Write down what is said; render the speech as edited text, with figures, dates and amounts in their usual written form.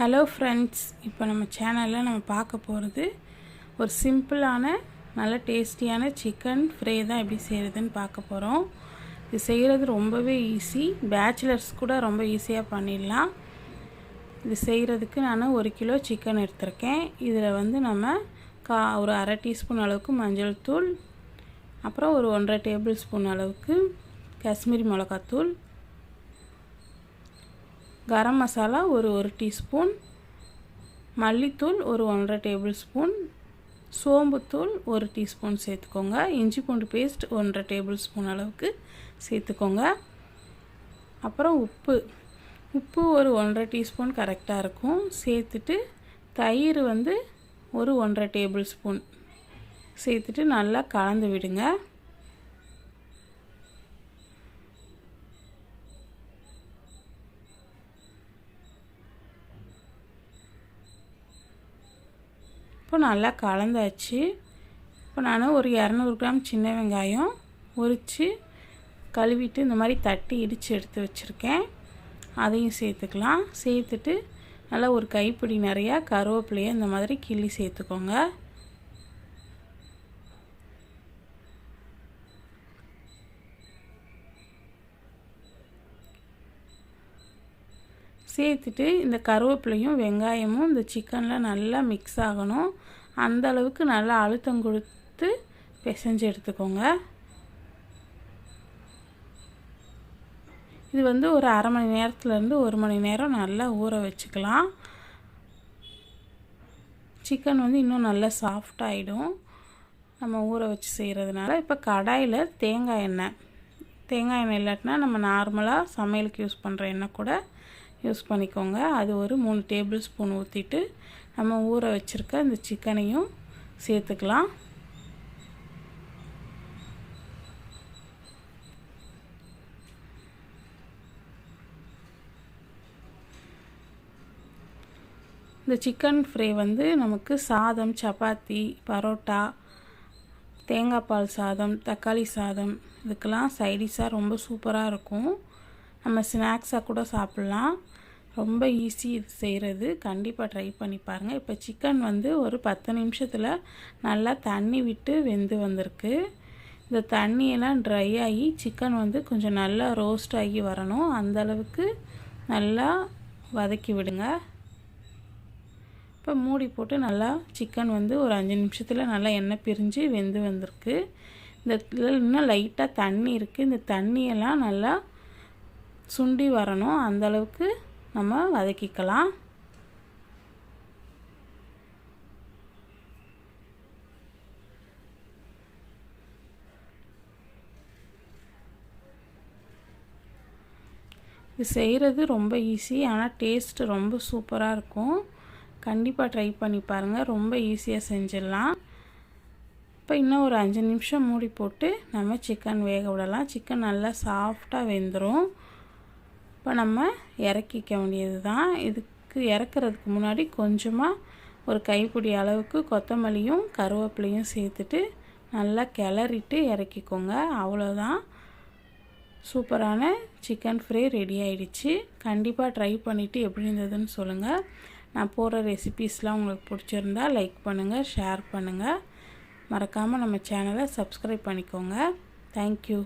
Hello friends, இப்போ நம்ம சேனலில் நம்ம பார்க்க போகிறது ஒரு சிம்பிளான நல்ல டேஸ்டியான சிக்கன் ஃப்ரை தான் எப்படி செய்கிறதுன்னு பார்க்க போகிறோம். இது செய்கிறது ரொம்பவே ஈஸி, பேச்சுலர்ஸ் கூட ரொம்ப ஈஸியாக பண்ணிடலாம். இது செய்கிறதுக்கு நான் 1 கிலோ சிக்கன் எடுத்திருக்கேன். இதில் நம்ம ஒரு அரை டீஸ்பூன் அளவுக்கு மஞ்சள் தூள், அப்புறம் ஒரு 1.5 டேபிள் ஸ்பூன் அளவுக்கு காஷ்மீரி மிளகாத்தூள், கரம் மசாலா ஒரு டீஸ்பூன், மல்லித்தூள் ஒரு 1.5 டேபிள் ஸ்பூன், சோம்புத்தூள் 1 டீஸ்பூன் சேர்த்துக்கோங்க. இஞ்சி பூண்டு பேஸ்ட் 1.5 டேபிள் ஸ்பூன் அளவுக்கு சேர்த்துக்கோங்க. அப்புறம் உப்பு ஒரு 1.5 டீஸ்பூன் கரெக்டாக இருக்கும். சேர்த்துட்டு தயிர் ஒரு 1.5 டேபிள் ஸ்பூன் சேர்த்துட்டு நல்லா கலந்து விடுங்க. இப்போ நல்லா கலந்தாச்சு. இப்போ நான் ஒரு 200 கிராம் சின்ன வெங்காயம் உரித்து கழுவிட்டு இந்த மாதிரி தட்டி இடித்து எடுத்து வச்சுருக்கேன். அதையும் சேர்த்துக்கலாம். சேர்த்துட்டு நல்லா ஒரு கைப்பிடி நிறையா கருவேப்பிலையை இந்த மாதிரி கிள்ளி சேர்த்துக்கோங்க. சேர்த்துட்டு இந்த கருவேப்பிலையும் வெங்காயமும் இந்த சிக்கனில் நல்லா மிக்ஸ் ஆகணும். அந்த அளவுக்கு நல்லா அழுத்தம் கொடுத்து பிசைஞ்சு எடுத்துக்கோங்க. இது ஒரு அரை மணி நேரத்துலேருந்து 1 மணி நேரம் நல்லா ஊற வச்சுக்கலாம். சிக்கன் இன்னும் நல்லா சாஃப்டாகிடும் நம்ம ஊற வச்சு செய்கிறதுனால. இப்போ கடாயில் தேங்காய் எண்ணெய் இல்லாட்டினா நம்ம நார்மலாக சமையலுக்கு யூஸ் பண்ணுற எண்ணெய் கூட யூஸ் பண்ணிக்கோங்க. அது ஒரு 3 டேபிள் ஸ்பூன் ஊற்றிட்டு நம்ம ஊற வச்சுருக்க இந்த சிக்கனையும் சேர்த்துக்கலாம். இந்த சிக்கன் ஃப்ரை நமக்கு சாதம், சப்பாத்தி, பரோட்டா, தேங்காய் பால் சாதம், தக்காளி சாதம் இதுக்கெல்லாம் சைடிஷாக ரொம்ப சூப்பராக இருக்கும். நம்ம ஸ்நாக்ஸாக கூட சாப்பிட்லாம். ரொம்ப ஈஸி இது செய்கிறது. கண்டிப்பாக ட்ரை பண்ணி பாருங்கள். இப்போ சிக்கன் ஒரு 10 நிமிஷத்தில் நல்லா தண்ணி விட்டு வெந்து வந்திருக்கு. இந்த தண்ணியெல்லாம் ட்ரை ஆகி சிக்கன் கொஞ்சம் நல்லா ரோஸ்ட் ஆகி வரணும். அந்தளவுக்கு நல்லா வதக்கி விடுங்க. இப்போ மூடி போட்டு நல்லா சிக்கன் ஒரு 5 நிமிஷத்தில் நல்லா எண்ணெய் பிரிஞ்சு வெந்து வந்திருக்கு. இந்த இன்னும் லைட்டாக தண்ணி இருக்குது. இந்த தண்ணியெல்லாம் நல்லா சுண்டி வரணும். அந்தளவுக்கு நம்ம வதக்கிக்கலாம். இது செய்கிறது ரொம்ப ஈஸி, ஆனால் டேஸ்ட்டு ரொம்ப சூப்பராக இருக்கும். கண்டிப்பாக ட்ரை பண்ணி பாருங்கள். ரொம்ப ஈஸியாக செஞ்சிடலாம். இப்போ இன்னும் ஒரு 5 நிமிஷம் மூடி போட்டு நம்ம சிக்கன் வேக விடலாம். சிக்கன் நல்லா சாஃப்டாக வெந்துடும். இப்போ நம்ம இறக்கிக்க வேண்டியது தான். இதுக்கு இறக்குறதுக்கு முன்னாடி கொஞ்சமாக ஒரு கைப்பிடி அளவுக்கு கொத்தமல்லியும் கருவேப்பிலையும் சேர்த்துட்டு நல்லா கிளறிட்டு இறக்கிக்கோங்க. அவ்வளோதான், சூப்பரான சிக்கன் ஃப்ரை ரெடி ஆகிடுச்சு. கண்டிப்பாக ட்ரை பண்ணிவிட்டு எப்படி இருந்ததுன்னு சொல்லுங்கள். நான் போடுற ரெசிபீஸ்லாம் உங்களுக்கு பிடிச்சிருந்தா லைக் பண்ணுங்கள், ஷேர் பண்ணுங்கள். மறக்காமல் நம்ம சேனலை சப்ஸ்கிரைப் பண்ணிக்கோங்க. தேங்க்யூ.